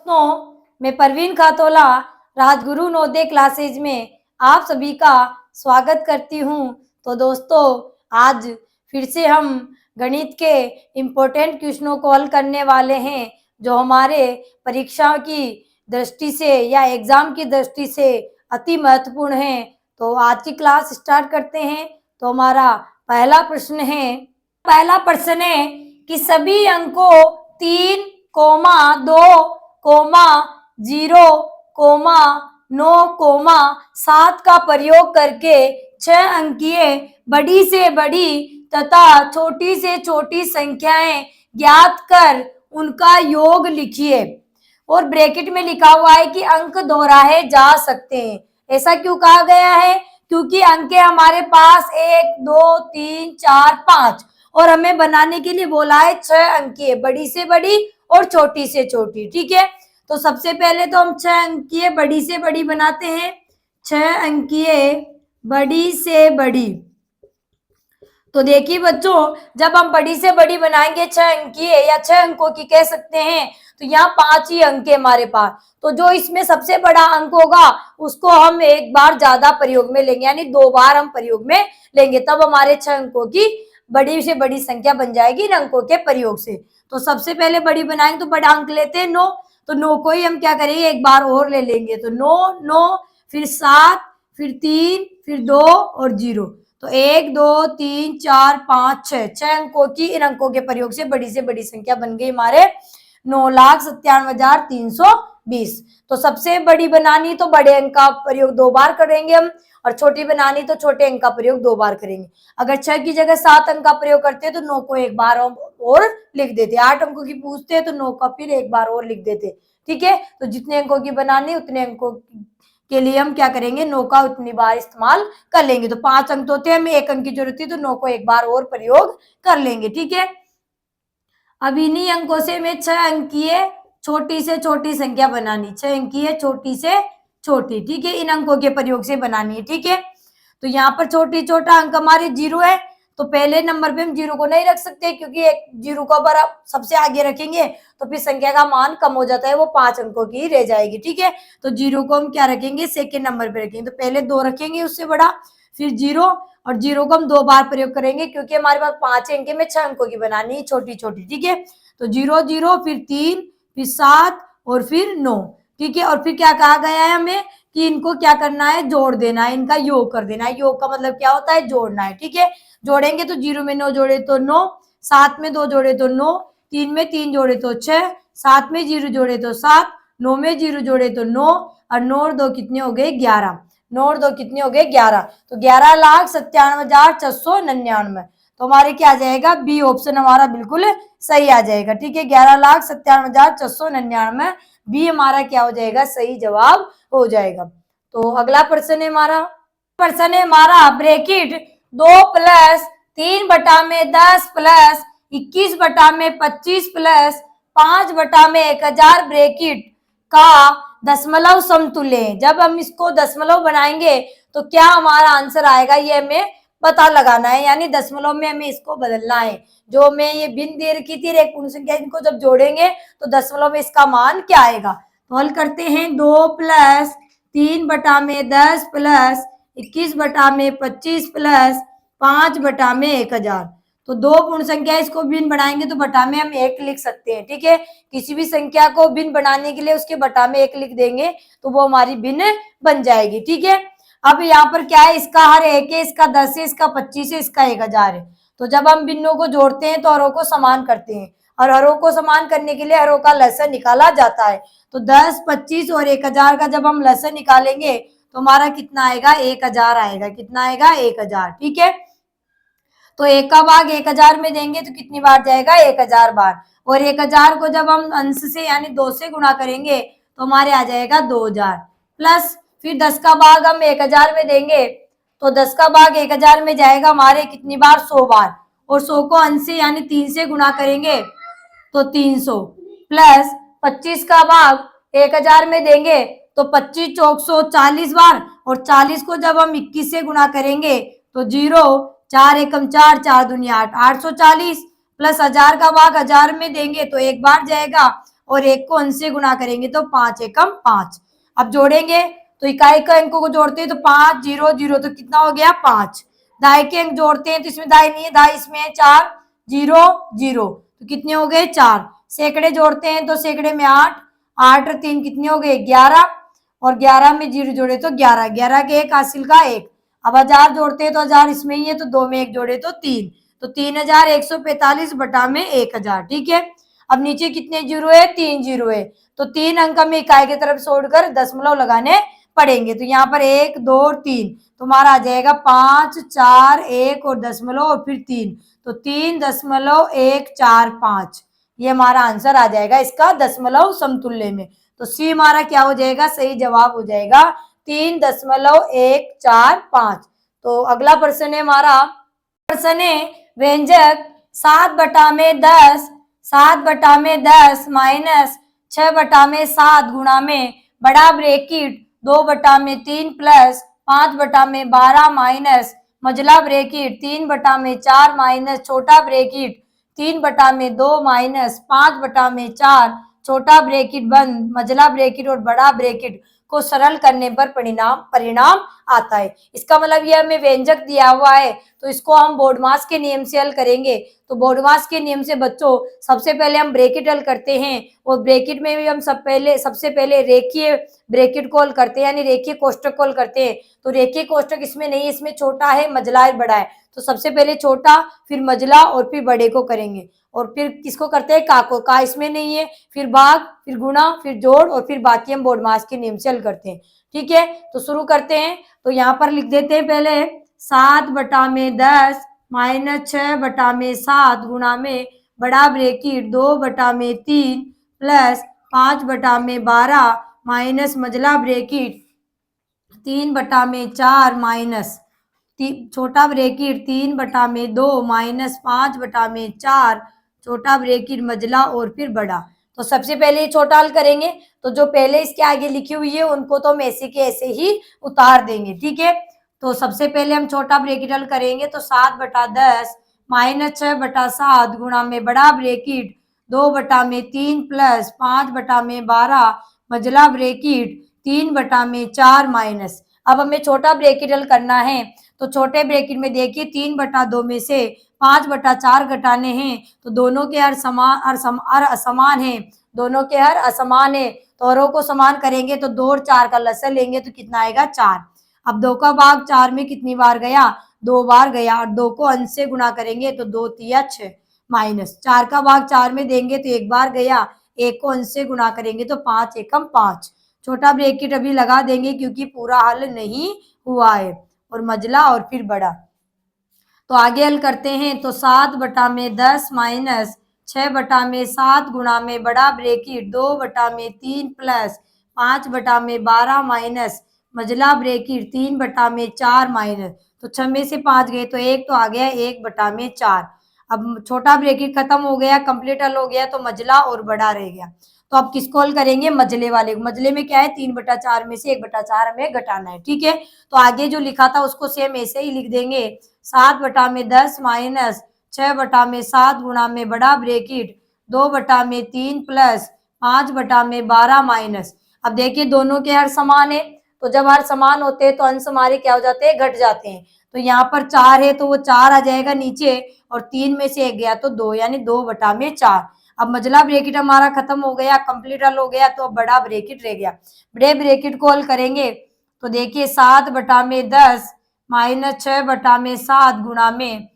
दोस्तों, मैं परवीन खातोला राजगुरु नवोदय क्लासेज में आप सभी का स्वागत करती हूँ। तो दोस्तों, आज फिर से हम गणित के इम्पोर्टेंट क्वेश्चनों को हल करने वाले हैं, जो हमारे परीक्षा की दृष्टि से या एग्जाम की दृष्टि से अति महत्वपूर्ण है। तो आज की क्लास स्टार्ट करते हैं। तो हमारा पहला प्रश्न है कि सभी अंकों 3, 2, 0, 9, 7 का प्रयोग करके 6 अंकीय बड़ी से बड़ी तथा छोटी से छोटी संख्याएं ज्ञात कर उनका योग लिखिए। और ब्रैकेट में लिखा हुआ है कि अंक दोहराए जा सकते हैं। ऐसा क्यों कहा गया है? क्योंकि अंक हमारे पास 1, 2, 3, 4, 5 और हमें बनाने के लिए बोला है 6 अंकीय बड़ी से बड़ी और छोटी से छोटी। ठीक है, तो सबसे पहले तो हम 6 अंकीय बड़ी से बड़ी बनाते हैं। 6 अंकीय बड़ी से बड़ी। तो देखिए बच्चों, जब हम बड़ी से बड़ी बनाएंगे 6 अंकीय या 6 अंकों की कह सकते हैं, तो यहाँ 5 ही अंक है हमारे पास। तो जो इसमें सबसे बड़ा अंक होगा उसको हम एक बार ज्यादा प्रयोग में लेंगे, यानी 2 बार हम प्रयोग में लेंगे, तब हमारे 6 अंकों की बड़ी से बड़ी संख्या बन जाएगी इन अंकों के प्रयोग से। तो सबसे पहले बड़ी बनाएंगे तो बड़ा अंक लेते हैं 9, तो 9 को ही हम क्या करेंगे, एक बार और ले लेंगे। तो 9, 9, फिर 7, फिर 3, फिर 2 और 0। तो 1, 2, 3, 4, 5, 6 अंकों की इन अंकों के प्रयोग से बड़ी संख्या बन गई हमारे 9,97,320। तो सबसे बड़ी बनानी तो बड़े अंक का प्रयोग 2 बार करेंगे हम, और छोटी बनानी तो छोटे अंक का प्रयोग 2 बार करेंगे। अगर 6 की जगह 7 अंक का प्रयोग करते हैं तो 9 को एक बार और लिख देते। 8 अंकों की पूछते हैं तो 9 का फिर एक बार और लिख देते। ठीक है, तो जितने अंकों की बनानी उतने अंकों के लिए हम क्या करेंगे, 9 का उतनी बार इस्तेमाल कर लेंगे। तो 5 अंक होते हैं, हमें 1 अंक की जरूरत थी तो 9 को एक बार और प्रयोग कर लेंगे। ठीक है, अब इन्हीं अंकों से हमें 6 अंकीय छोटी से छोटी संख्या बनानी, 6 अंकीय छोटी से छोटी। ठीक है, इन अंकों के प्रयोग से बनानी है। ठीक है, तो यहाँ पर छोटा अंक हमारे 0 है, तो पहले नंबर पे हम 0 को नहीं रख सकते, क्योंकि एक 0 को अगर आप सबसे आगे रखेंगे तो फिर संख्या का मान कम हो जाता है, वो 5 अंकों की रह जाएगी। ठीक है, तो 0 को हम क्या रखेंगे, सेकेंड नंबर पे रखेंगे। तो पहले 2 रखेंगे उससे बड़ा, फिर 0, और 0 को हम 2 बार प्रयोग करेंगे, क्योंकि हमारे पास 5 अंक में 6 अंकों की बनानी है छोटी छोटी। ठीक है, तो 0, 0, फिर 3, फिर 7 और फिर 9। ठीक है, और फिर क्या कहा गया है हमें कि इनको क्या करना है, जोड़ देना है, इनका योग कर देना है। योग का मतलब क्या होता है, जोड़ना है। ठीक है, जोड़ेंगे तो 0 में 9 जोड़े तो 9, 7 में 2 जोड़े तो 9, 3 में 3 जोड़े तो 6, 7 में 0 जोड़े तो 7, 9 में 0 जोड़े तो 9, और 9 और 2 कितने हो गए, 11। 9 और 2 कितने हो गए, 11। तो 11,97,499। तो हमारे क्या आ जाएगा, बी ऑप्शन हमारा बिल्कुल सही आ जाएगा। ठीक है, 11,97,499 बी हमारा क्या हो जाएगा, सही जवाब हो जाएगा। तो अगला प्रश्न है हमारा bracket 2 plus 3/10 plus 21/25 plus 5/1000 bracket का दशमलव समतुल्य है। जब हम इसको दशमलव बनाएंगे तो क्या हमारा आंसर आएगा, ये हमें पता लगाना है, यानी दशमलव में हमें इसको बदलना है। जो मैं ये भिन्न दे रखी थी एक पूर्ण संख्या, इनको जब जोड़ेंगे तो दशमलव में इसका मान क्या आएगा। तो हल करते हैं, 2 प्लस 3/10 प्लस 21/25 प्लस 5/1000। तो 2 पूर्ण संख्या, इसको भिन्न बनाएंगे तो बटा में हम 1 लिख सकते हैं। ठीक है, किसी भी संख्या को भिन्न बनाने के लिए उसके बटा में 1 लिख देंगे तो वो हमारी भिन्न बन जाएगी। ठीक है, अब यहाँ पर क्या है, इसका हर 1 है, इसका 10 है, इसका 25 है, इसका 1000 है। तो जब हम भिन्नों को जोड़ते हैं तो हरों को समान करते हैं, और हरों को समान करने के लिए हरों का लसन निकाला जाता है। तो 10, 25 और 1000 का जब हम लसन निकालेंगे तो हमारा कितना आएगा, 1000 आएगा। कितना आएगा, 1000। ठीक है, तो 1 का भाग 1000 में देंगे तो कितनी बार जाएगा, 1000 बार। और 1000 को जब हम अंश से यानी 2 से गुणा करेंगे तो हमारे आ जाएगा 2000। प्लस फिर 10 का भाग हम 1000 में देंगे तो 10 का भाग 1000 में जाएगा हमारे कितनी बार, 100 बार। और 100 को अंश से यानी 3 से गुणा करेंगे तो 300। प्लस 25 का भाग 1000 में देंगे तो 25 चौक 100 40 बार, और 40 को जब हम 21 से गुणा करेंगे तो 0, 4 एकम 4, 4 दूनी 8, 840। प्लस 1000 का भाग 1000 में देंगे तो 1 बार जाएगा, और 1 को अंश से गुणा करेंगे तो 5 एकम 5। अब जोड़ेंगे तो इकाई के अंकों को जोड़ते हैं तो 5 0 0 तो कितना हो गया 5। दाई के अंक जोड़ते हैं तो इसमें दाई नहीं है, दाई इसमें है 4 0 0 तो कितने हो गए 4। सैकड़े जोड़ते हैं तो सैकड़े में 8 8 और 3 कितने हो गए 11 और 11 में 0 जोड़े तो 11 11 के एक हासिल का 1। अब 1000 जोड़ते हैं तो 1000 इसमें ही है तो 2 में 1 जोड़े तो 3 तो 3145 बटा में 1000। ठीक है, अब नीचे कितने जीरो है 3 जीरो है तो 3 अंक में इकाई की तरफ छोड़कर दशमलव लगाने पड़ेंगे। तो यहाँ पर 1 2 और 3 तुम्हारा आ जाएगा 5 4 1 और दशमलव और फिर 3 तो 3.145 ये हमारा आंसर आ जाएगा इसका दशमलव समतुल्य में। तो सी हमारा क्या हो जाएगा, सही जवाब हो जाएगा 3.145। तो अगला प्रश्न है हमारा, प्रश्न है व्यंजक 7/10 7/10 माइनस 6/7 गुणा में बड़ा ब्रैकेट 2/3 प्लस 5/12 माइनस मझला ब्रैकेट 3/4 माइनस छोटा ब्रैकेट 3/2 माइनस 5/4 छोटा ब्रैकेट बंद मझला ब्रैकेट और बड़ा ब्रैकेट को सरल करने पर परिणाम आता है। इसका मतलब ये हमें व्यंजक दिया हुआ है तो इसको हम बोर्डमास के नियम से हल करेंगे। तो बोर्डमास के नियम से बच्चों सबसे पहले हम ब्रैकेट हल करते हैं और ब्रैकेट में भी हम सबसे पहले रेखीय ब्रैकेट को हल करते हैं यानी रेखीय कोष्टक को हल करते हैं। तो रेखीय कोष्टक इसमें नहीं है, इसमें छोटा है मझला है बड़ा है तो सबसे पहले छोटा फिर मझला और फिर बड़े को करेंगे और फिर किसको करते हैं का को, का इसमें नहीं है, फिर भाग फिर गुणा फिर जोड़ और फिर बाकी हम बोर्डमास के नियम से हल करते हैं। ठीक है, तो शुरू करते हैं। तो यहाँ पर लिख देते हैं पहले 7/10 माइनस 6/7 गुणा में बड़ा ब्रैकेट 2/3 प्लस 5/12 माइनस मझला ब्रैकेट 3/4 माइनस छोटा ब्रैकेट 3/2 माइनस 5/4 छोटा ब्रैकेट मझला और फिर बड़ा। तो सबसे पहले छोटा हल करेंगे तो जो पहले इसके आगे लिखी हुई है उनको तो हम ऐसे के ऐसे ही उतार देंगे। ठीक है, तो सबसे पहले हम छोटा ब्रैकेट हल करेंगे तो 7/10 माइनस 6/7 गुणा में बड़ा ब्रैकेट 2/3 प्लस 5/12 मझला ब्रैकेट 3/4 माइनस। अब हमें छोटा ब्रैकेट हल करना है तो छोटे ब्रैकेट में देखिए 3/2 में से 5/4 घटाने हैं तो दोनों के हर असमान है, दोनों के हर असमान है तो हरों को समान करेंगे तो 2 और 4 का लसर लेंगे तो कितना आएगा 4। अब 2 का भाग 4 में कितनी बार गया 2 बार गया और 2 को अंश से गुणा करेंगे तो 2 3 6 माइनस 4 का भाग 4 में देंगे तो 1 बार गया, 1 को अंश से गुणा करेंगे तो 5 एकम 5। छोटा ब्रैकेट अभी लगा देंगे क्योंकि पूरा हल नहीं हुआ है और मझला और फिर बड़ा। तो आगे हल करते हैं तो 7/10 माइनस 6/7 गुणा में बड़ा ब्रैकेट 2/3 प्लस 5/12 माइनस मझला ब्रैकेट 3/4 माइनस तो 6 में से 5 गए तो 1 तो आ गया 1/4। अब छोटा ब्रैकेट खत्म हो गया, कंप्लीट हल हो गया तो मझला और बड़ा रह गया। तो अब किसको हल करेंगे मझले वाले को। मझले में क्या है 3/4 में से 1/4 हमें घटाना है। ठीक है, तो आगे जो लिखा था उसको सेम ऐसे ही लिख देंगे 7/10 माइनस 6/7 गुणा में बड़ा ब्रैकेट 2/3 प्लस 5/12 माइनस। अब देखिए दोनों के हर समान है तो जब हर समान होते हैं तो अंश हमारे क्या हो जाते हैं घट जाते हैं। तो यहाँ पर 4 है तो वो 4 आ जाएगा नीचे और 3 में से 1 गया तो 2 यानी 2/4। अब मझला ब्रैकेट हमारा खत्म हो गया, कंप्लीट हल हो गया तो अब बड़ा ब्रैकेट रह गया। बड़े ब्रैकेट को हल करेंगे तो देखिए 7/10 माइनस 6/7 गुणा में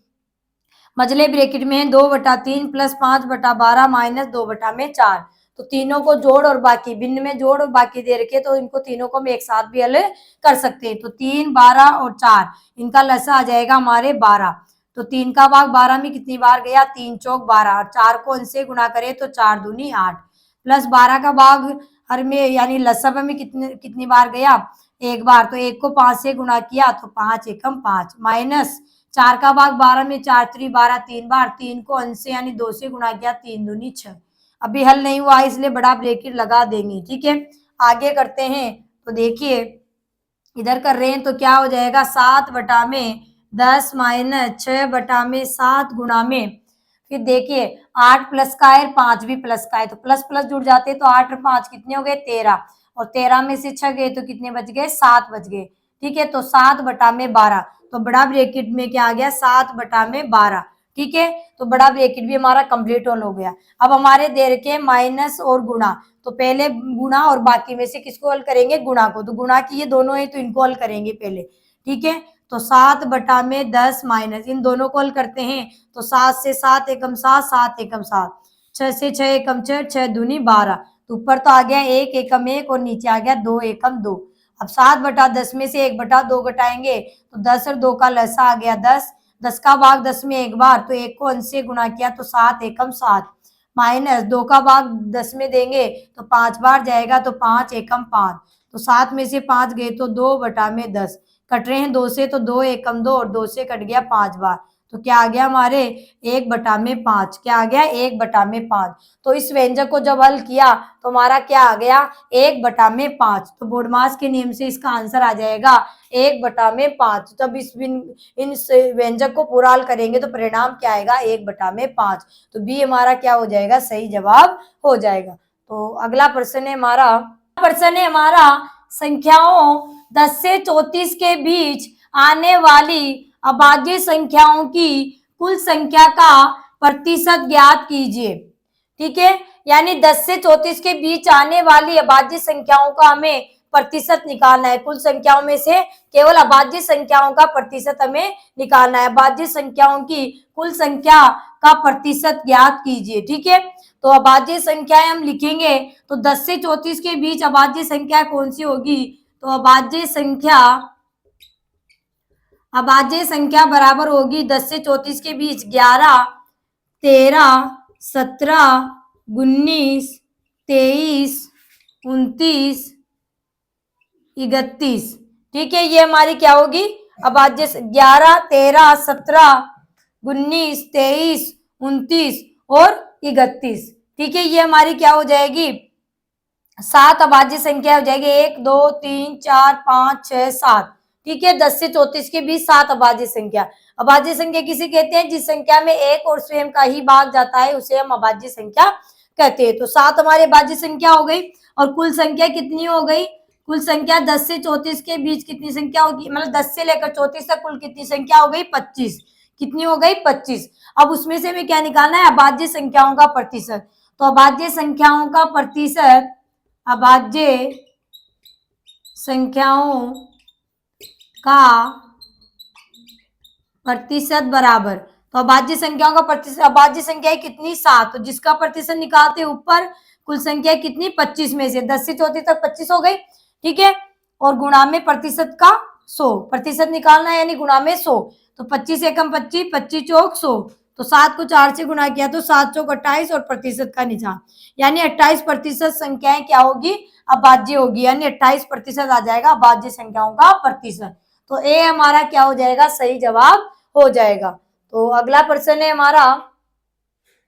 मझले ब्रैकेट में है 2/3 प्लस 5/12 माइनस 2/4। तो तीनों को जोड़ और बाकी भिन्न में जोड़ और बाकी दे रखे तो इनको तीनों को हम एक साथ भी हल कर सकते हैं। तो 3 12 और 4 इनका लसा आ जाएगा हमारे 12। तो 3 का भाग 12 में कितनी बार गया 3 चौक 12 और 4 को अंश से गुणा करें तो 4 दूनी 8 प्लस 12 का भाग हर में यानी लसाव में कितनी बार गया 1 बार तो 1 को 5 से गुणा किया तो 5 एकम 5 माइनस 4 का भाग 12 में 4 3 12 3 बार 3 को अंश से यानी 2 से गुणा किया 3 दूनी 6। अभी हल नहीं हुआ इसलिए बड़ा ब्रैकेट लगा देंगे। ठीक है, आगे करते हैं तो देखिए इधर कर रहे हैं तो क्या हो जाएगा 7/10 माइनस 6/7 गुणा में फिर देखिए 8 प्लस का है, 5 भी प्लस का है, तो प्लस प्लस जुड़ जाते हैं, तो 8 और 5 कितने हो गए 13, और 13 में से 6 गए तो कितने बच गए 7 बच गए। ठीक है, तो 7 बटा में 12, तो बड़ा ब्रैकेट में क्या आ गया 7 बटा में 12। ठीक है, तो बड़ा ब्रैकेट भी हमारा कंप्लीट हो गया। अब हमारे दे रखे माइनस और गुणा, तो पहले गुणा और बाकी में से किसको हल करेंगे, गुणा को, तो गुणा की ये दोनों है तो इनको हल करेंगे पहले। ठीक है, तो 7 बटा में 10 माइनस इन दोनों को हल करते हैं, तो 7 से 7 एकम 7, 7 एकम 7, 6 से 6 एकम 6, 6 दूनी 12, तो ऊपर तो आ गया 1 एकम 1 और नीचे आ गया 2 एकम 2। अब 7 बटा 10 में से 1 बटा 2 घटाएंगे, तो 10 और 2 का लसा आ गया 10, 10 का भाग 10 में एक बार, तो 1 को अंश से गुणा किया तो 7 एकम 7, माइनस 2 का भाग 10 में देंगे तो 5 बार जाएगा, तो 5 एकम 5, तो 7 में से 5 गए तो 2 बटा में 10, कट रहे हैं 2 से, तो 2 एकम 2 और 2 से कट गया 5 बार, तो क्या आ गया हमारे 1 बटा में 5, क्या आ गया 1 बटा में 5। तो इस व्यंजक को जब हल किया तो हमारा क्या आ गया 1 बटा में 5, तो बोडमास के नियम से इसका आंसर आ जाएगा 1 बटा में 5। तब इन व्यंजक को पूरा हल करेंगे तो परिणाम क्या आएगा 1 बटा में 5, तो बी हमारा क्या हो जाएगा सही जवाब हो जाएगा। तो अगला प्रश्न है हमारा संख्याओं 10 से 34 के बीच आने वाली अभाज्य संख्याओं की कुल संख्या का प्रतिशत ज्ञात कीजिए। ठीक है, यानी 10 से 34 के बीच आने वाली अभाज्य संख्याओं का हमें प्रतिशत निकालना है। कुल संख्याओं में से केवल अभाज्य संख्याओं का प्रतिशत हमें निकालना है। अभाज्य संख्याओं की कुल संख्या का प्रतिशत ज्ञात कीजिए। ठीक है, तो अभाज्य संख्याएं हम लिखेंगे, तो 10 से 34 के बीच अभाज्य संख्या कौन सी होगी, तो अभाज्य संख्या बराबर होगी 10 से 34 के बीच 11, 13, 17, 19, 23, 29, 31। ठीक है, ये हमारी क्या होगी अभाज्य 11, 13, 17, 19, 23, 29 और 31। ठीक है, ये हमारी क्या हो जाएगी 7 अभाज्य संख्या हो जाएगी, 1 2 3 4 5 6 7। ठीक है, 10 से 34 के बीच 7 अभाज्य संख्या। अभाज्य संख्या किसे कहते हैं, जिस संख्या में एक और स्वयं का ही भाग जाता है उसे हम अभाज्य संख्या कहते हैं। तो 7 हमारी अभाज्य संख्या हो गई, और कुल संख्या कितनी हो गई, कुल संख्या 10 से 34 के बीच कितनी संख्या होगी, मतलब 10 से लेकर 34 तक कुल कितनी संख्या हो गई 25। कितनी हो गई 25। अब उसमें से हमें क्या निकालना है अभाज्य संख्याओं का प्रतिशत। तो अभाज्य संख्याओं का प्रतिशत, अभाज्य संख्याओं का प्रतिशत बराबर, तो अभाज्य संख्याओं का प्रतिशत, अभाज्य संख्या कितनी 7, तो जिसका प्रतिशत निकालते ऊपर कुल संख्या कितनी 25 में से 10 से 34 तक 25 हो गई। ठीक है, और गुणा में प्रतिशत का 100 प्रतिशत निकालना है, यानी गुणा में 100, तो 25 एकम 25, 25 चौक 100, तो 7 को 4 से गुणा किया तो 7 चौक 28 और प्रतिशत का निशान, यानी 28% संख्याएं क्या होगी अभाज्य होगी, यानी 28% आ जाएगा अभाज्य संख्याओं का प्रतिशत। तो ए हमारा क्या हो जाएगा सही जवाब हो जाएगा। तो अगला प्रश्न है हमारा,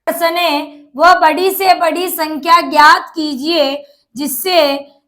प्रश्न है वह बड़ी से बड़ी संख्या ज्ञात कीजिए जिससे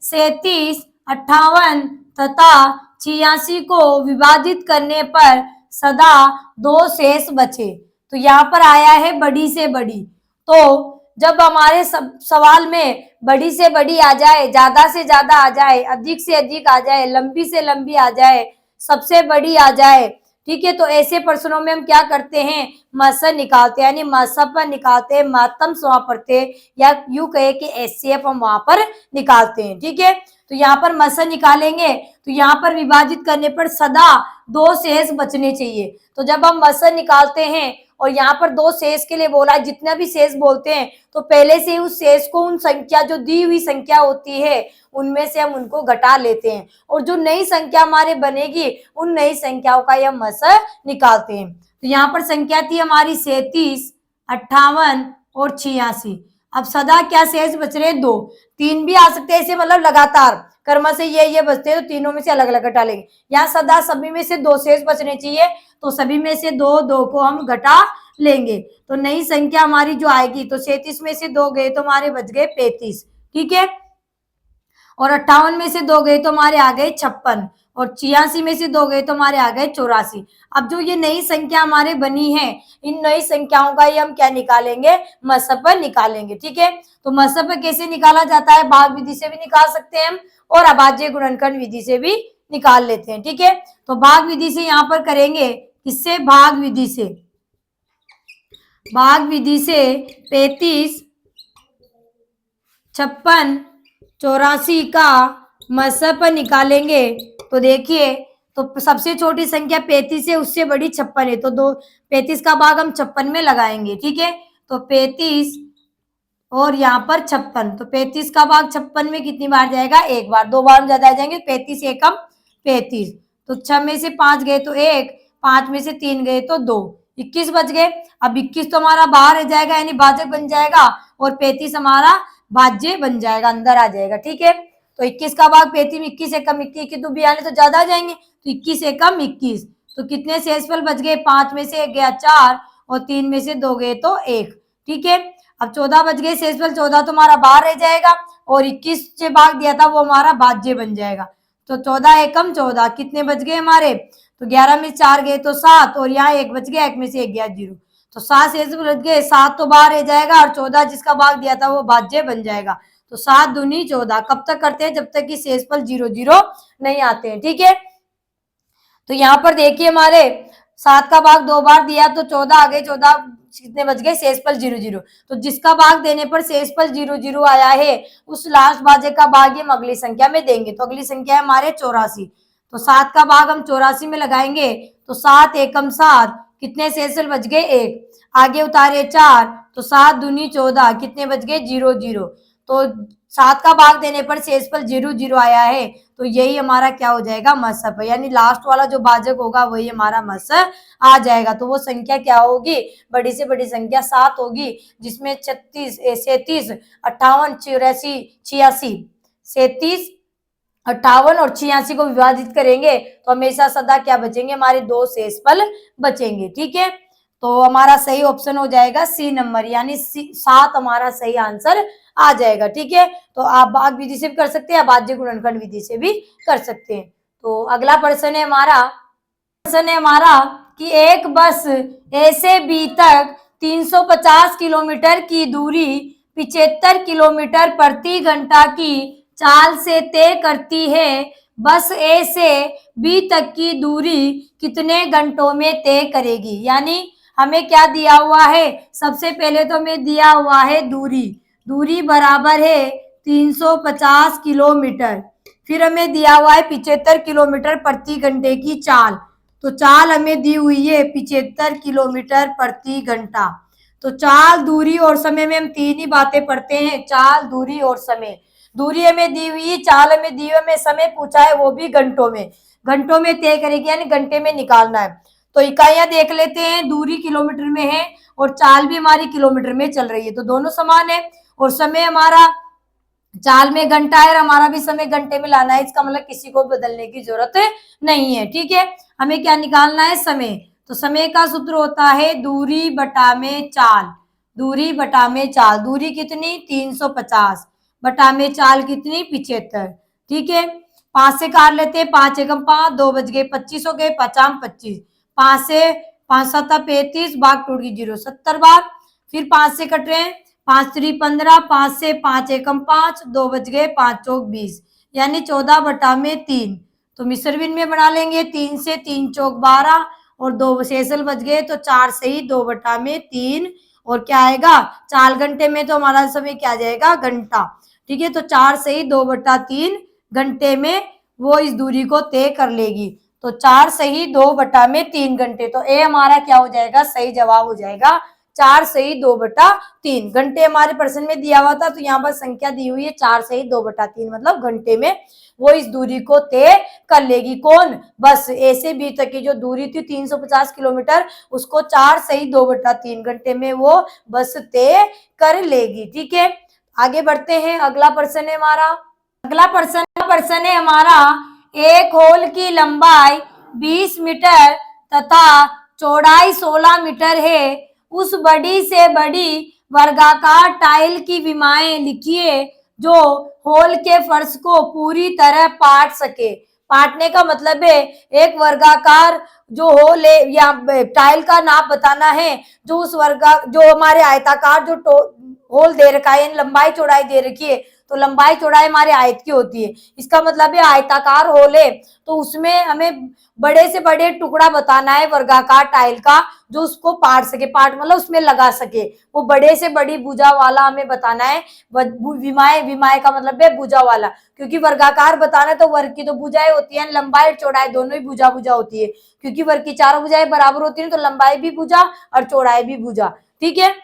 37, 58 तथा 86 को विभाजित करने पर सदा 2 शेष बचे। तो यहाँ पर आया है बड़ी से बड़ी, तो जब हमारे सवाल में बड़ी से बड़ी आ जाए, ज्यादा से ज्यादा आ जाए, अधिक से अधिक आ जाए, लंबी से लंबी आ जाए, सबसे बड़ी आ जाए, ठीक है, तो ऐसे प्रश्नों में हम क्या करते हैं मसर निकालते हैं, यानी मसब पर निकालते हैं, महत्तम समापरते, या यूं कहे कि एचसीएफ हम वहां पर निकालते हैं। ठीक है, तो यहाँ पर मसर निकालेंगे तो यहाँ पर विभाजित करने पर सदा 2 शेष बचने चाहिए। तो जब हम मसर निकालते हैं और यहाँ पर 2 शेष के लिए बोला है, जितना भी शेष बोलते हैं तो पहले से उस शेष को उन संख्या जो दी हुई संख्या होती है उनमें से हम उनको घटा लेते हैं, और जो नई संख्या हमारे बनेगी उन नई संख्याओं का हम मसर निकालते हैं। तो यहाँ पर संख्या थी हमारी 37, 58 और 86। अब सदा क्या शेष बच रहे 2, 3 भी आ सकते हैं ऐसे, मतलब लगातार कर्म से ये बचते हैं तो तीनों में से अलग अलग घटा लेंगे। यहाँ सदा सभी में से 2 शेष बचने चाहिए, तो सभी में से 2 को हम घटा लेंगे, तो नई संख्या हमारी जो आएगी, तो 37 में से 2 गए तो हमारे बच गए 35। ठीक है, और 58 में से 2 गए तो हमारे आ गए 56, और 86 में से 2 गए तो हमारे आ गए 84। अब जो ये नई संख्या हमारे बनी है, इन नई संख्याओं का ये हम क्या निकालेंगे, मसप निकालेंगे। ठीक है, तो मसप कैसे निकाला जाता है, भाग विधि से भी निकाल सकते हैं हम, और अभाज्य गुणनखंड विधि से भी निकाल लेते हैं। ठीक है, तो भाग विधि से यहाँ पर करेंगे, किससे, भाग विधि से। भाग विधि से 35, 56, 84 का मसप निकालेंगे। तो देखिए, तो सबसे छोटी संख्या 35 है, उससे बड़ी 56 है, तो 35 का भाग हम 56 में लगाएंगे। ठीक है, तो 35 और यहाँ पर 56, तो 35 का भाग 56 में कितनी बार जाएगा, एक बार। 2 बार ज्यादा आ जाएंगे, 35 एकम 35, तो 6 में से 5 गए तो 1, 5 में से 3 गए तो 2, 21 बच गए। अब 21 तो हमारा बाहर रह जाएगा, यानी भाजक बन जाएगा, और 35 हमारा भाज्य बन जाएगा, अंदर आ जाएगा। ठीक है, तो 21 का भाग 35 में 21 एकम 21, तो 42 तो ज्यादा आ जाएंगे, तो 21 एकम 21, तो कितने शेषफल बच गए, 5 में से 1 गया 4, और 3 में से 2 गए तो 1। ठीक है, अब 14 बच गए शेषफल, 14 तो हमारा बाहर रह जाएगा, और 21 से भाग दिया था वो हमारा भाज्य बन जाएगा। तो 14 एकम 14, कितने बच गए हमारे, तो 11 में 4 गए तो 7, और यहाँ 1 बच गया, 1 में से 1 गया 0, तो 7 शेषफल बच गए, 7 तो बाहर रह जाएगा, और 14 जिसका भाग दिया था वो भाज्य बन जाएगा। तो 7 दूनी 14, कब तक करते हैं, जब तक कि शेषफल 0 0 नहीं आते हैं। ठीक है, तो यहाँ पर देखिए हमारे 7 का भाग 2 बार दिया तो 14 आ गए, 14 कितने बच गए, शेषफल 0 0, तो जिसका भाग देने पर शेषफल 0 0 आया है, उस लास्ट भाज्य का भाग हम अगली संख्या में देंगे। तो अगली संख्या है हमारे 84, तो 7 का भाग हम 84 में लगाएंगे, तो 7 एकम 7, कितने शेषफल बच गए, 1, आगे उतारे 4, तो 7 दूनी 14, कितने बच गए, 0 0, तो 7 का भाग देने पर शेषफल 0 0 आया है, तो यही हमारा क्या हो जाएगा, मसप, यानी लास्ट वाला जो भाजक होगा वही हमारा मसप आ जाएगा। तो वो संख्या क्या होगी, बड़ी से बड़ी संख्या 7 होगी, जिसमें 36, 37, 58, 84, 86, 37, 58 और 86 को विभाजित करेंगे तो हमेशा सदा क्या बचेंगे, हमारे 2 शेषफल बचेंगे। ठीक है, तो हमारा सही ऑप्शन हो जाएगा सी नंबर, यानी 7 हमारा सही आंसर आ जाएगा। ठीक है, तो आप भाग विधि से भी कर सकते हैं, भाज्य गुणनखंड विधि से भी कर सकते हैं। तो अगला प्रश्न है हमारा कि एक बस ए से बी तक 350 किलोमीटर की दूरी 75 किलोमीटर प्रति घंटा की चाल से तय करती है। बस ए से बी तक की दूरी कितने घंटों में तय करेगी, यानी हमें क्या दिया हुआ है, सबसे पहले तो हमें दिया हुआ है दूरी बराबर है 350 किलोमीटर, फिर हमें दिया हुआ है 75 किलोमीटर प्रति घंटे की चाल, तो चाल हमें दी हुई है 75 किलोमीटर प्रति घंटा। तो चाल, दूरी और समय में हम 3 ही बातें पढ़ते हैं, चाल, दूरी और समय। दूरी हमें दी हुई, चाल हमें दी हुई, हमें समय पूछा है वो भी घंटों में तय करेगी, यानी घंटे में निकालना है। तो इकाइयां देख लेते हैं, दूरी किलोमीटर में है और चाल भी हमारी किलोमीटर में चल रही है, तो दोनों समान है। और समय हमारा चाल में घंटा है और हमारा भी समय घंटे में लाना है, इसका मतलब किसी को बदलने की जरूरत नहीं है। ठीक है, हमें क्या निकालना है, समय। तो समय का सूत्र होता है दूरी बटा में चाल, दूरी कितनी 350 बटा में चाल कितनी 75। ठीक है, 5 से काट लेते हैं, 5 एकम 5, 2 बज गए 25 हो गए, 5 25, 5 से 5 7 35, भाग टूट गई 0 70 बार। फिर 5 से कट रहे हैं, 5 3 15, 5 से 5 एकम 5, 2 बज गए 5 चौक 20, यानी 14 बटा में 3। तो मिश्र भिन्न में बना लेंगे, 3 से 3 चौक 12 और 2 शेषफल बच गए, तो 4 से ही 2 बटा में 3, और क्या आएगा, चाल घंटे में तो हमारा समय क्या जाएगा, घंटा। ठीक है, तो 4 से ही 2 बटा 3 घंटे में वो इस दूरी को तय कर लेगी। तो 4 से ही 2 बटा में 3 घंटे, तो ए हमारा क्या हो जाएगा, सही जवाब हो जाएगा 4 से ही 2 बटा 3 घंटे। हमारे प्रश्न में दिया हुआ था, तो यहाँ पर संख्या दी हुई है 4 से ही 2 बटा 3, मतलब घंटे में वो इस दूरी को तय कर लेगी। कौन, बस ए से बी तक की जो दूरी थी 350 किलोमीटर, उसको 4 से ही 2 बटा 3 घंटे में वो बस तय कर लेगी। ठीक है, आगे बढ़ते हैं, अगला प्रश्न है हमारा। अगला प्रश्न है हमारा, एक होल की लंबाई 20 मीटर तथा चौड़ाई 16 मीटर है, उस बड़ी से बड़ी वर्गाकार टाइल की विमाएं लिखिए जो होल के फर्श को पूरी तरह पाट सके। पाटने का मतलब है एक वर्गाकार जो होल है या टाइल का नाप बताना है, जो उस जो हमारे आयताकार जो होल दे रखा है, लंबाई चौड़ाई दे रखी है, तो लंबाई चौड़ाई हमारे आयत की होती है। इसका मतलब है आयताकार होल है तो उसमें हमें बड़े से बड़े टुकड़ा बताना है वर्गाकार टाइल का, जो उसको पाट सके। पाट मतलब उसमें लगा सके, वो बड़े से बड़ी भुजा वाला हमें बताना है। विमाएं, विमाएं का मतलब है भुजा वाला, क्योंकि वर्गाकार बताना है तो वर्ग की तो भुजाएं होती है, लंबाई चौड़ाई दोनों ही भुजा भुजा होती है, क्योंकि वर्ग की चारों भुजाएं बराबर होती है तो लंबाई भी भुजा और चौड़ाई भी भुजा। ठीक है,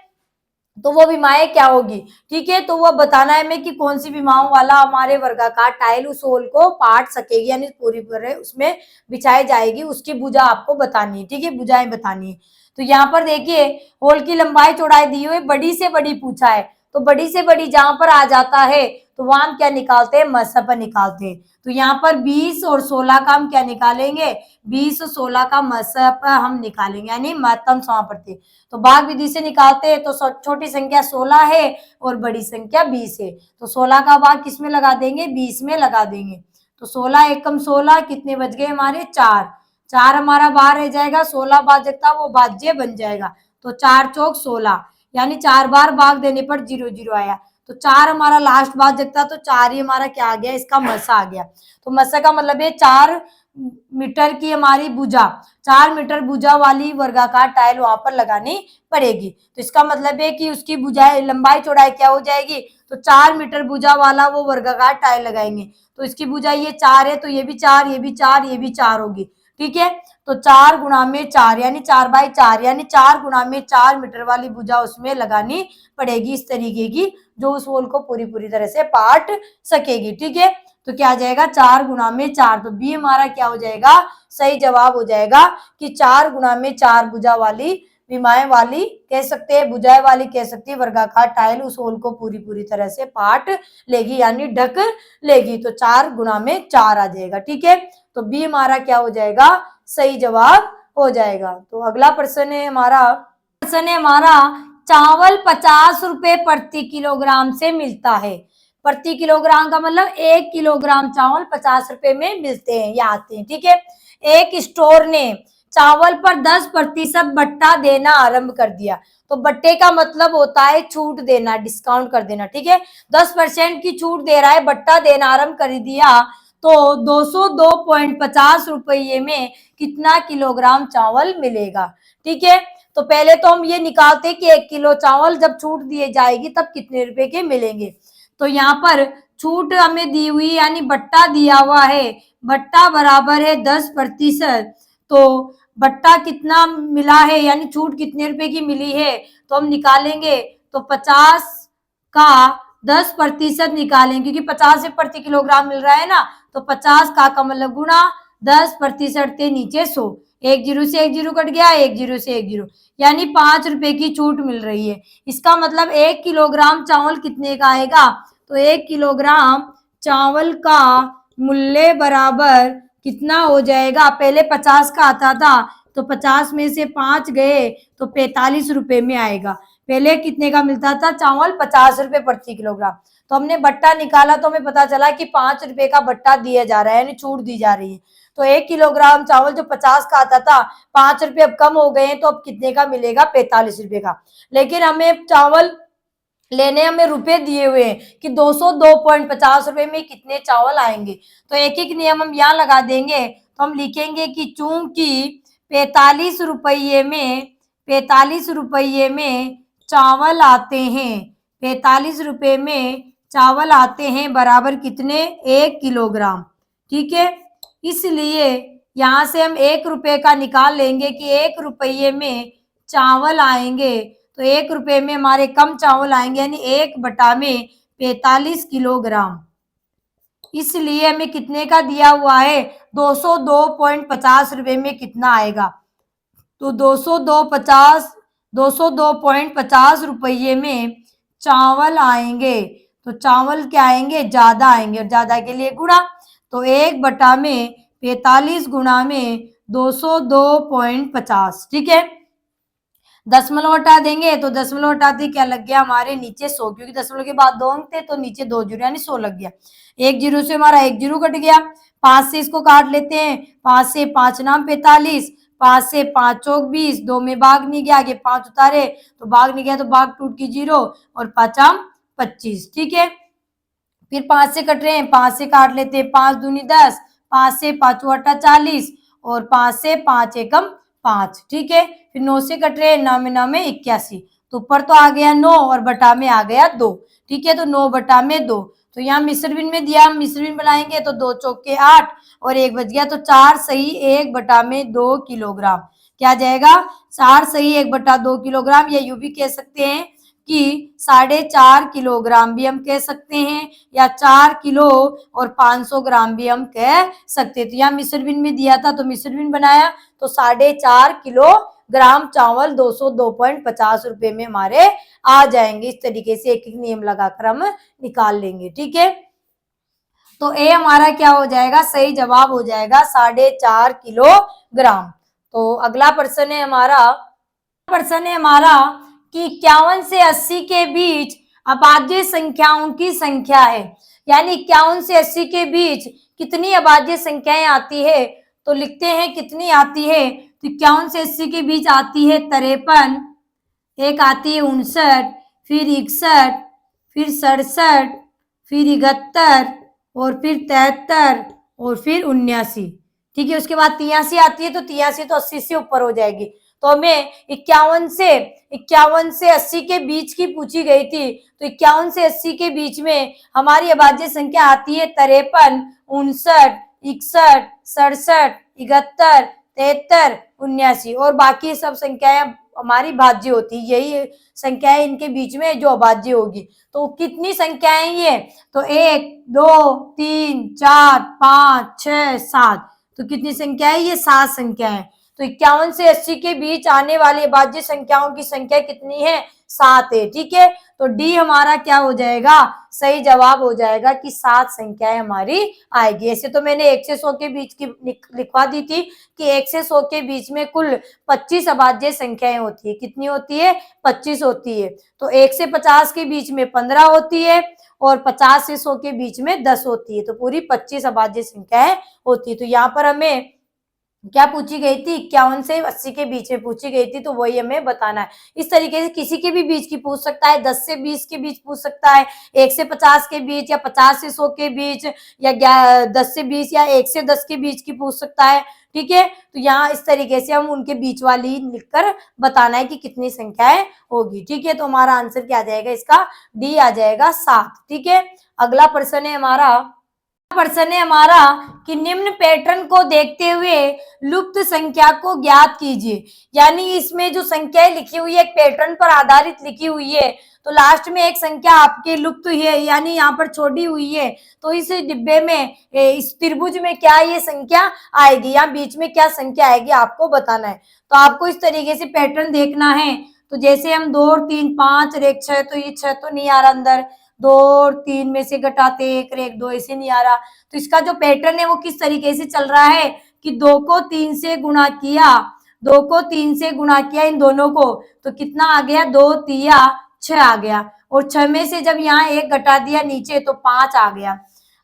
तो वो विमाएं क्या होगी। ठीक है, तो वो बताना है हमें कि कौन सी विमाओं वाला हमारे वर्गाकार टाइल उस होल को पाट सकेगी, यानी पूरी पूरे उसमें बिछाई जाएगी, उसकी भुजा आपको बतानी है। ठीक है, भुजाएं बतानी है। तो यहाँ पर देखिए होल की लंबाई चौड़ाई दी हुई, बड़ी से बड़ी पूछा है, तो बड़ी से बड़ी जहां पर आ जाता है तो वहां हम क्या निकालते हैं, मसप निकालते हैं। तो यहाँ पर 20 और 16 का हम क्या निकालेंगे, 20 और 16 का मसप हम निकालेंगे, यानी महत्तम समापत्ति। तो भाग विधि से निकालते हैं तो छोटी संख्या 16 है और बड़ी संख्या 20 है, तो 16 का भाग किस में लगा देंगे, 20 में लगा देंगे। तो 16 एकम 16 कितने बच गए हमारे, 4। 4 हमारा बाहर रह जाएगा, 16 भाज्यता वो भाज्य बन जाएगा, तो 4 चौक 16, यानी 4 बार भाग देने पर 0 0 आया। तो 4 हमारा लास्ट भाज्यता, तो 4 ही हमारा क्या आ गया, इसका मसा आ गया। तो मसा का मतलब है 4 मीटर की हमारी भुजा, 4 मीटर भुजा वाली वर्गाकार टाइल वहां पर लगानी पड़ेगी। तो इसका मतलब है कि उसकी भुजाएं लंबाई चौड़ाई क्या हो जाएगी, तो 4 मीटर भुजा वाला वो वर्गाकार टाइल लगाएंगे, तो इसकी भुजाई ये 4 है, तो ये भी 4, ये भी 4, ये भी 4 होगी। ठीक है, तो 4 गुणा में 4 यानी 4 बाई 4, यानी 4 गुणा में 4 मीटर वाली भुजा उसमें लगानी पड़ेगी, इस तरीके की, जो उस होल को पूरी पूरी तरह से पाट सकेगी। ठीक है, तो क्या आ जाएगा, 4 गुणा में 4, तो बी हमारा क्या हो जाएगा, सही जवाब हो जाएगा कि 4 गुणा में 4 भुजा वाली, विमाएं वाली कह सकते हैं, भुजाएं वाली कह सकते हैं, वर्गाकार टाइल उस होल को पूरी पूरी तरह से पाट लेगी, यानी ढक लेगी। तो 4 गुणा में 4 आ जाएगा। ठीक है, तो बी हमारा क्या हो जाएगा, सही जवाब हो जाएगा। तो अगला प्रश्न है हमारा चावल 50 रुपए प्रति किलोग्राम से मिलता है। प्रति किलोग्राम का मतलब 1 किलोग्राम चावल 50 रुपए में मिलते हैं या आते हैं। ठीक है, एक स्टोर ने चावल पर 10% बट्टा देना आरंभ कर दिया। तो बट्टे का मतलब होता है छूट देना, डिस्काउंट कर देना। ठीक है, 10% की छूट दे रहा है, बट्टा देना आरंभ कर दिया, तो 202.50 रुपये में कितना किलोग्राम चावल मिलेगा। ठीक है, तो पहले तो हम ये निकालते कि 1 किलो चावल जब छूट दिए जाएगी तब कितने रुपए के मिलेंगे। तो यहाँ पर छूट हमें दी हुई, यानी बट्टा दिया हुआ है, बट्टा बराबर है 10%, तो बट्टा कितना मिला है, यानी छूट कितने रुपए की मिली है, तो हम निकालेंगे, तो 50 का 10% निकालेंगे, क्योंकि 50 से प्रति किलोग्राम मिल रहा है ना, तो 50 का मतलब गुणा 10% के नीचे 100, 1 जीरो से 1 जीरो कट गया, 1 जीरो से 1 जीरो, यानी 5 रुपए की छूट मिल रही है। इसका मतलब 1 किलोग्राम चावल कितने का आएगा, तो 1 किलोग्राम चावल का मूल्य बराबर कितना हो जाएगा, पहले 50 का आता था, तो 50 में से 5 गए तो 45 रुपए में आएगा। पहले कितने का मिलता था चावल, 50 रुपए प्रति किलोग्राम, तो हमने बट्टा निकाला तो हमें पता चला कि 5 रुपए का बट्टा दिया जा रहा है, यानी छूट दी जा रही है। तो 1 किलोग्राम चावल जो 50 का आता था, 5 रुपए अब कम हो गए हैं, तो अब कितने का मिलेगा, 45 रुपए का। लेकिन हमें चावल लेने हमें रुपए दिए हुए हैं कि 202.50 रुपए में कितने चावल आएंगे। तो एक एक नियम हम यहाँ लगा देंगे, तो हम लिखेंगे कि चूंकि 45 रुपये में 45 रुपये में चावल आते हैं, 45 रुपए में चावल आते हैं बराबर कितने, 1 किलोग्राम। ठीक है, इसलिए यहाँ से हम 1 रुपए का निकाल लेंगे कि 1 रुपये में चावल आएंगे, तो 1 रुपए में हमारे कम चावल आएंगे, यानी 1 बटा में 45 किलोग्राम। इसलिए हमें कितने का दिया हुआ है, 202.50 रुपए में कितना आएगा, तो 202.50 रुपये में चावल आएंगे, तो चावल क्या आएंगे, ज्यादा आएंगे, और ज्यादा के लिए गुणा, तो 1 बटा में 45 गुणा में 202.50। ठीक है, दशमलव हटा देंगे तो दशमलव हटाते क्या लग गया हमारे नीचे 100, क्योंकि दशमलव के बाद 2 अंक थे तो नीचे 2 जीरो यानी 100 लग गया। एक जीरो से हमारा एक जीरो कट गया। 5 से इसको काट लेते हैं। 5 से 5 नाम 45, 5 से 5 चौक 20, 2 में भाग नहीं गया, आगे 5 उतारे तो भाग नहीं गया तो भाग टूट की 0 और 5 25। ठीक है, फिर 5 से कट रहे हैं, 5 से काट लेते हैं। 5 दूनी 10, 5 से 5 अट्ठा 40 और 5 से 5 एकम 5। ठीक है, फिर 9 से कट रहे हैं, 9 में 9 में 81, तो ऊपर तो आ गया 9 और बटा में आ गया 2। ठीक है, तो 9 बटा में 2, तो यहाँ मिश्र भिन्न में दिया, हम मिश्र भिन्न बनाएंगे तो 2 चौके 8 और 1 बच गया, तो 4 सही 1 बटा में 2 किलोग्राम। क्या जाएगा? 4 सही 1 बटा 2 किलोग्राम। या यूं भी कह सकते हैं कि 4.5 किलोग्राम भी हम कह सकते हैं, या 4 किलो और 500 ग्राम भी हम कह सकते हैं। तो यहाँ मिश्र भिन्न में दिया था तो मिश्र भिन्न बनाया तो 4.5 किलोग्राम चावल 202.50 रुपए में हमारे आ जाएंगे। इस तरीके से एक एक नियम लगाकर हम निकाल लेंगे। ठीक है, तो ए हमारा क्या हो जाएगा? सही जवाब हो जाएगा 4.5 किलोग्राम। तो अगला प्रश्न है हमारा कि 51 से 80 के बीच अभाज्य संख्याओं की संख्या है। यानी 51 से 80 के बीच कितनी अभाज्य संख्याएं आती है? तो लिखते हैं कितनी आती है। तो 51 से 80 के बीच आती है 53, एक आती है 59, फिर 61, फिर 67, फिर 71 और फिर 73 और फिर 79। ठीक है, उसके बाद 83 आती है, तो 83 तो 80 से ऊपर हो जाएगी। तो हमें 51 से 80 के बीच की पूछी गई थी, तो 51 से 80 के बीच में हमारी अभाज्य संख्या आती है 53, 59, 61, 67, 71, 73, 79 और बाकी सब संख्याएं हमारी भाज्य होती है। यही संख्याएं इनके बीच में जो अभाज्य होगी। तो कितनी संख्याएं ये? तो 1, 2, 3, 4, 5, 6, 7, तो कितनी संख्या है ये? 7 संख्या है। तो 51 से 80 के बीच आने वाली अभाज्य संख्याओं की संख्या कितनी है? 7 है। ठीक है, तो डी हमारा क्या हो जाएगा? सही जवाब हो जाएगा कि 7 संख्याएं हमारी आएगी। ऐसे तो मैंने 1 से 100 के बीच की लिखवा दी थी कि 1 से 100 के बीच में कुल 25 अभाज्य संख्याएं होती है। कितनी होती है? 25 होती है। तो 1 से 50 के बीच में 15 होती है और 50 से 100 के बीच में 10 होती है। तो पूरी 25 अभाज्य संख्याएं होती है। तो यहाँ पर हमें क्या पूछी गई थी? 51 से 80 के बीच में पूछी गई थी, तो वही हमें बताना है। इस तरीके से किसी के भी बीच की पूछ सकता है, 10 से 20 के बीच पूछ सकता है, 1 से 50 के बीच, या 50 से 100 के बीच, या 10 से 20 या 1 से 10 के बीच की पूछ सकता है। ठीक है, तो यहाँ इस तरीके से हम उनके बीच वाली लिखकर बताना है कि कितनी संख्याएं होगी। ठीक है, तो हमारा आंसर क्या आ जाएगा? इसका डी आ जाएगा 7। ठीक है, अगला प्रश्न है हमारा कि निम्न पैटर्न को देखते हुए लुप्त संख्या को ज्ञात कीजिए। यानी इसमें जो संख्याएं लिखी हुई है एक पैटर्न पर आधारित लिखी हुई है, तो लास्ट में एक संख्या आपके लुप्त हुई है, यानी यहाँ पर छोड़ी हुई है, तो इस डिब्बे में, इस त्रिभुज में क्या ये संख्या आएगी, या बीच में क्या संख्या आएगी आपको बताना है। तो आपको इस तरीके से पैटर्न देखना है। तो जैसे हम 2 और 3, 5 और 1 6, तो ये 6 तो नहीं आ रहा अंदर, 2 और 3 में से घटाते 1 और 1 2, ऐसे नहीं आ रहा। तो इसका जो पैटर्न है वो किस तरीके से चल रहा है कि 2 को 3 से गुणा किया, 2 को 3 से गुणा किया इन दोनों को, तो कितना आ गया? 2 तिया 6 आ गया, और 6 में से जब यहाँ 1 घटा दिया नीचे तो 5 आ गया।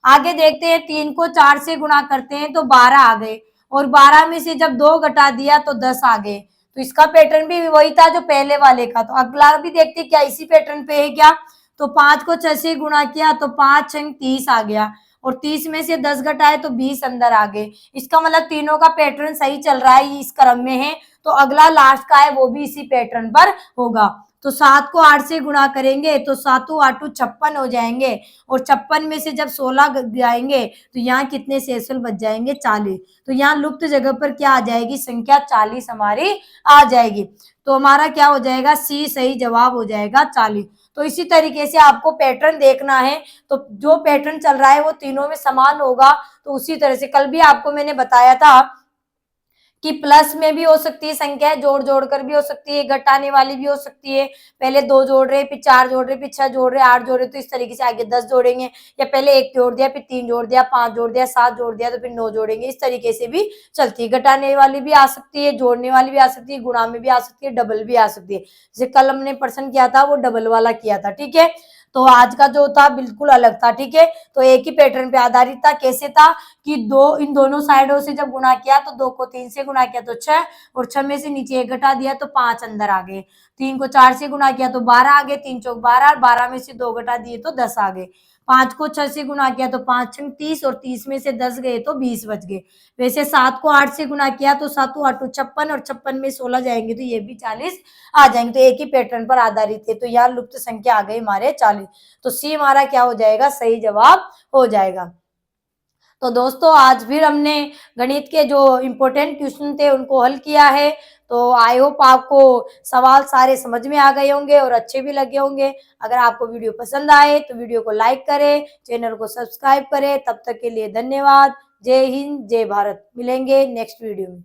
आगे देखते हैं 3 को 4 से गुणा करते हैं तो 12 आ गए, और 12 में से जब 2 घटा दिया तो 10 आ गए। तो इसका पैटर्न भी वही था जो पहले वाले का। तो अगला भी देखते हैं क्या इसी पैटर्न पे है क्या। तो 5 को 6 से गुणा किया तो 5 6 30 आ गया, और 30 में से 10 घटाए तो 20 अंदर आ गए। इसका मतलब तीनों का पैटर्न सही चल रहा है, इस क्रम में है। तो अगला लास्ट का है वो भी इसी पैटर्न पर होगा। तो 7 को 8 से गुणा करेंगे तो 7 8 56 हो जाएंगे, और 56 में से जब 16 जाएंगे तो यहाँ कितने शेषफल बच जाएंगे? 40। तो यहाँ लुप्त जगह पर क्या आ जाएगी? संख्या 40 हमारी आ जाएगी। तो हमारा क्या हो जाएगा? सी सही जवाब हो जाएगा 40। तो इसी तरीके से आपको पैटर्न देखना है, तो जो पैटर्न चल रहा है वो तीनों में समान होगा। तो उसी तरह से कल भी आपको मैंने बताया था कि प्लस में भी हो सकती है संख्या, जोड़ जोड़ कर भी हो सकती है, घटाने वाली भी हो सकती है। पहले 2 जोड़ रहे, फिर 4 जोड़ रहे, फिर 6 जोड़ रहे, 8 जोड़ रहे, तो इस तरीके से आगे 10 जोड़ेंगे, या पहले 1 जोड़ दिया, फिर 3 जोड़ दिया, 5 जोड़ दिया, 7 जोड़ दिया, तो फिर 9 जोड़ेंगे। इस तरीके से भी चलती है। घटाने वाली भी आ सकती है, जोड़ने वाली भी आ सकती है, गुणा में भी आ सकती है, डबल भी आ सकती है। जैसे कल हमने प्रश्न किया था वो डबल वाला किया था, ठीक है। तो आज का जो था बिल्कुल अलग था, ठीक है। तो एक ही पैटर्न पे आधारित था। कैसे था कि इन दोनों साइडों से जब गुणा किया तो 2 को 3 से गुणा किया तो 6, और 6 में से नीचे 1 घटा दिया तो 5 अंदर आ गए। 3 को 4 से गुणा किया तो 12 आ गए, 3 चौक 12, 12 में से 2 घटा दिए तो 10 आ गए। 5 को 6 से गुणा किया तो 5 छंग 30, और 30 में से 10 गए तो 20 बच गए। वैसे 7 को 8 से गुणा किया तो 7 8 56, और 56 में 16 जाएंगे तो ये भी 40 आ जाएंगे। तो एक ही पैटर्न पर आधारित है। तो यहाँ लुप्त संख्या आ गई हमारे 40। तो सी हमारा क्या हो जाएगा, सही जवाब हो जाएगा। तो दोस्तों आज फिर हमने गणित के जो इम्पोर्टेंट क्वेश्चन थे उनको हल किया है। तो आई होप आपको सवाल सारे समझ में आ गए होंगे और अच्छे भी लगे होंगे। अगर आपको वीडियो पसंद आए तो वीडियो को लाइक करें, चैनल को सब्सक्राइब करें। तब तक के लिए धन्यवाद। जय हिंद, जय भारत। मिलेंगे नेक्स्ट वीडियो में।